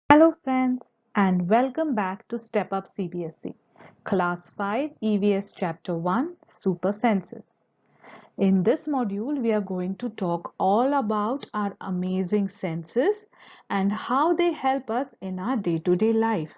Hello friends and welcome back to Step Up CBSE, Class 5 EVS Chapter 1 Super Senses. In this module, we are going to talk all about our amazing senses and how they help us in our day-to-day life.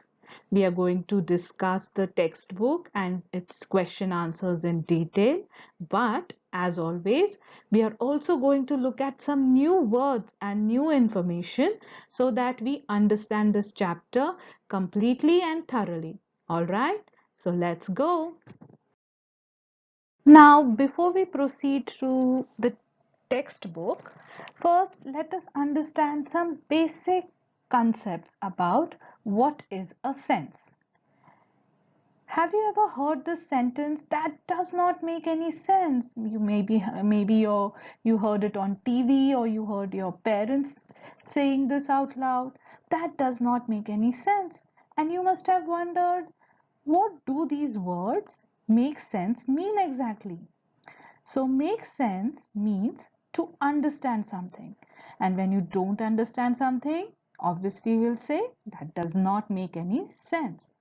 We are going to discuss the textbook and its question answers in detail, but as always, we are also going to look at some new words and new information so that we understand this chapter completely and thoroughly. All right, so let's go. Now, before we proceed to the textbook, first let us understand some basic concepts about what is a sense. Have you ever heard the sentence that does not make any sense? You maybe you heard it on TV or you heard your parents saying this out loud. That does not make any sense. And you must have wondered, what do these words make sense mean exactly? So make sense means to understand something. And when you don't understand something, obviously you'll say that does not make any sense.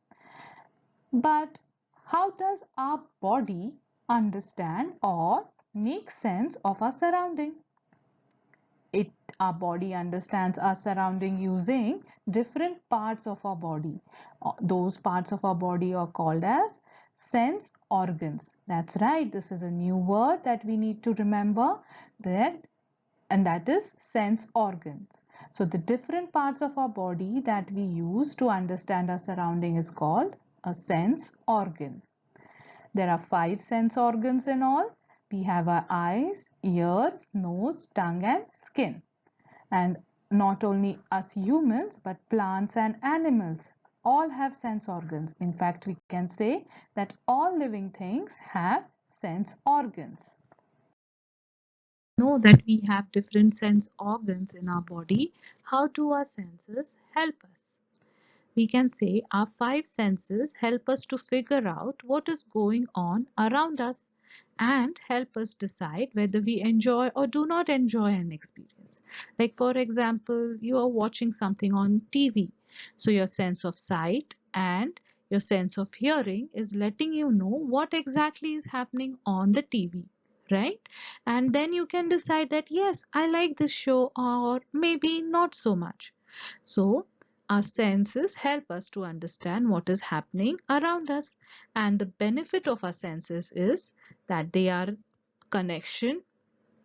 But how does our body understand or make sense of our surrounding? It Our body understands our surrounding using different parts of our body. Those parts of our body are called as sense organs. That's right, this is a new word that we need to remember, that and that is sense organs. So the different parts of our body that we use to understand our surrounding is called a sense organ. There are 5 sense organs in all. We have our eyes, ears, nose, tongue and skin. And not only us humans, but plants and animals all have sense organs. In fact, we can say that all living things have sense organs. Know that we have different sense organs in our body. How do our senses help us? We can say our 5 senses help us to figure out what is going on around us and help us decide whether we enjoy or do not enjoy an experience. Like for example, you are watching something on TV. So your sense of sight and your sense of hearing is letting you know what exactly is happening on the TV, right? And then you can decide that yes, I like this show or maybe not so much. So our senses help us to understand what is happening around us, and the benefit of our senses is that connection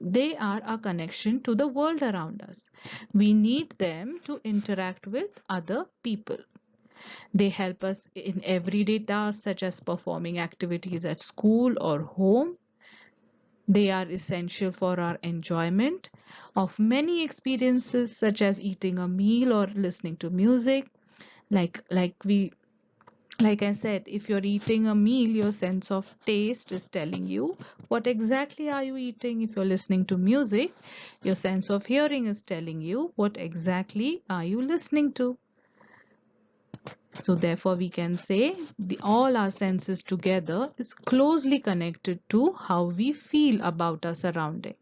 they are a connection to the world around us. We need them to interact with other people. They help us in everyday tasks such as performing activities at school or home. They are essential for our enjoyment of many experiences such as eating a meal or listening to music. Like I said, if you're eating a meal, your sense of taste is telling you what exactly are you eating. If you're listening to music, your sense of hearing is telling you what exactly are you listening to. So therefore we can say all our senses together is closely connected to how we feel about our surrounding.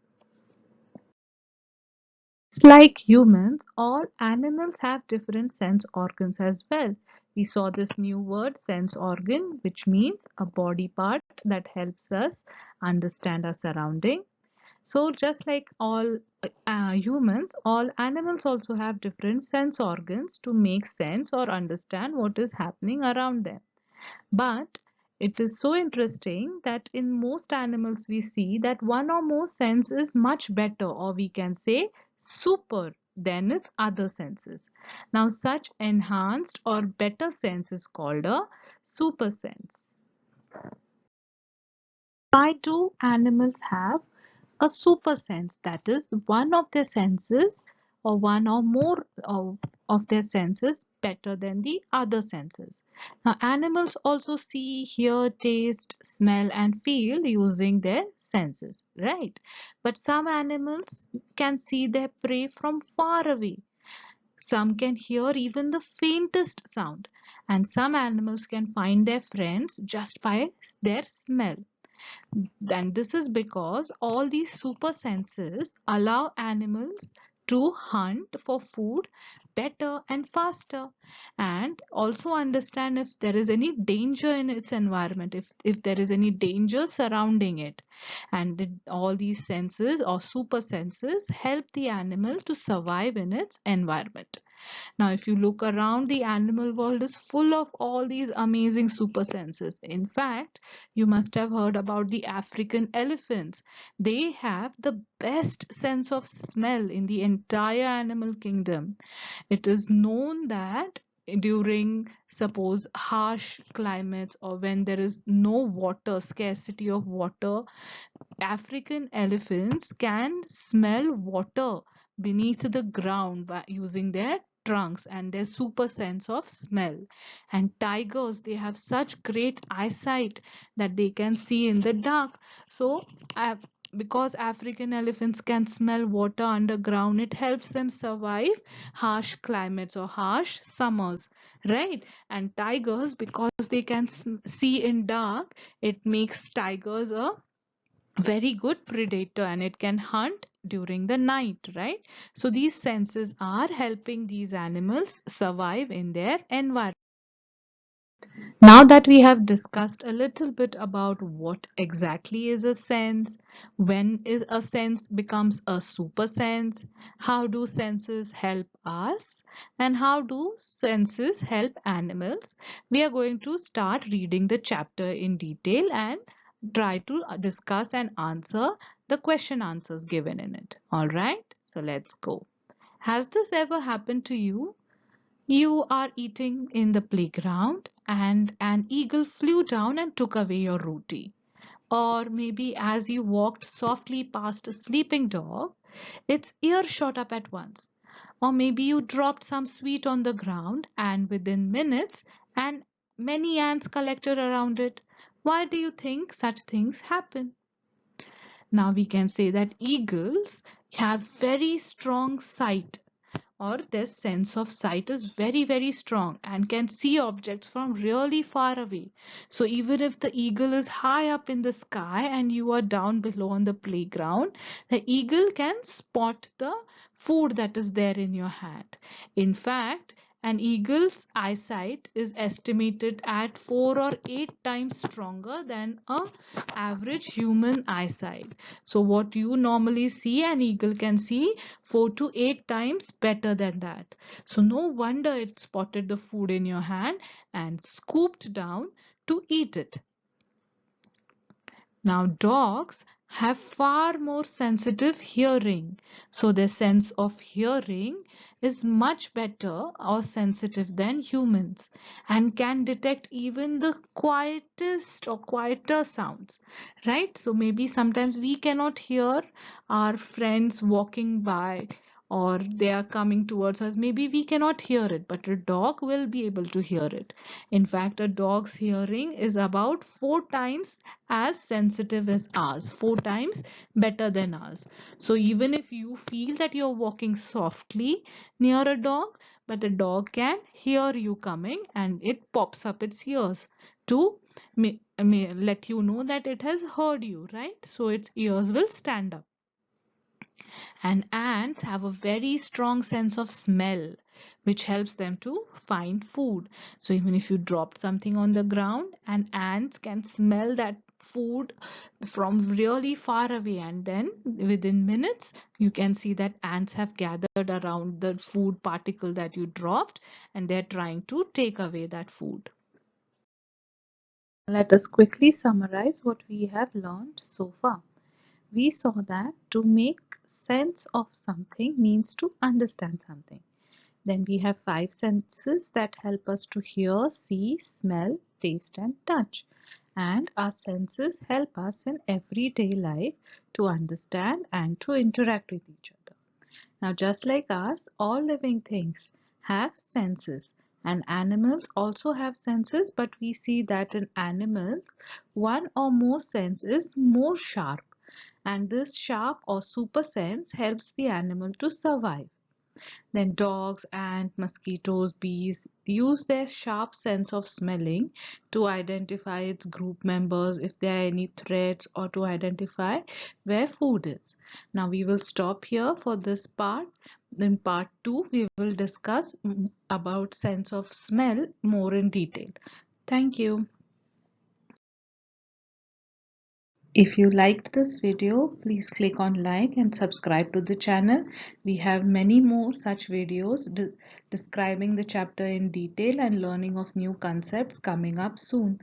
Like humans, all animals have different sense organs as well. We saw this new word, sense organ, which means a body part that helps us understand our surrounding. So just like all humans, all animals also have different sense organs to make sense or understand what is happening around them. But it is so interesting that in most animals we see that one or more sense is much better, or we can say super, than its other senses. Now such enhanced or better sense is called a super sense. Why do animals have a super sense? That is, one of their senses or one or more of their senses better than the other senses. Now, animals also see, hear, taste, smell, and feel using their senses, right? But some animals can see their prey from far away. Some can hear even the faintest sound, and some animals can find their friends just by their smell. And this is because all these super senses allow animals to hunt for food better and faster, and also understand if there is any danger in its environment, if there is any danger surrounding it. And all these senses or super senses help the animal to survive in its environment. Now, if you look around, the animal world is full of all these amazing super senses. In fact, you must have heard about the African elephants. They have the best sense of smell in the entire animal kingdom. It is known that during, suppose, harsh climates, or when there is no water, scarcity of water, African elephants can smell water beneath the ground by using their trunks and their super sense of smell. And tigers, they have such great eyesight that they can see in the dark. So, because African elephants can smell water underground, it helps them survive harsh climates or harsh summers, right? And tigers, because they can see in dark, it makes tigers a very good predator, and it can hunt during the night, right? So these senses are helping these animals survive in their environment. Now that we have discussed a little bit about what exactly is a sense, when is a sense becomes a super sense, how do senses help us, and how do senses help animals, we are going to start reading the chapter in detail and try to discuss and answer the question answers given in it. All right, so let's go. Has this ever happened to you? You are eating in the playground and an eagle flew down and took away your roti. Or maybe as you walked softly past a sleeping dog, its ear shot up at once. Or maybe you dropped some sweet on the ground and within minutes and many ants collected around it. Why do you think such things happen? Now we can say that eagles have very strong sight, or their sense of sight is very strong and can see objects from really far away. So even if the eagle is high up in the sky and you are down below on the playground, the eagle can spot the food that is there in your hand. In fact, an eagle's eyesight is estimated at 4 or 8 times stronger than a average human eyesight. So what you normally see, an eagle can see 4 to 8 times better than that. So no wonder it spotted the food in your hand and scooped down to eat it. Now dogs have far more sensitive hearing. So their sense of hearing is much better or sensitive than humans and can detect even the quietest or quieter sounds, right? So maybe sometimes we cannot hear our friends walking by or they are coming towards us. Maybe we cannot hear it, but a dog will be able to hear it. In fact, a dog's hearing is about 4 times as sensitive as ours, 4 times better than ours. So even if you feel that you're walking softly near a dog, but the dog can hear you coming and it pops up its ears to let you know that it has heard you, right? So its ears will stand up. And ants have a very strong sense of smell, which helps them to find food. So even if you dropped something on the ground, and ants can smell that food from really far away, and then within minutes you can see that ants have gathered around the food particle that you dropped and they're trying to take away that food. Let us quickly summarize what we have learned so far. We saw that to make sense of something means to understand something. Then we have 5 senses that help us to hear, see, smell, taste and touch. And our senses help us in everyday life to understand and to interact with each other. Now just like us, all living things have senses, and animals also have senses, but we see that in animals one or more sense is more sharp, and this sharp or super sense helps the animal to survive. Then dogs, ants, mosquitoes, bees use their sharp sense of smelling to identify its group members if there are any threats or to identify where food is. Now we will stop here for this part. In part 2, we will discuss about sense of smell more in detail. Thank you. If you liked this video, please click on like and subscribe to the channel. We have many more such videos describing the chapter in detail and learning of new concepts coming up soon.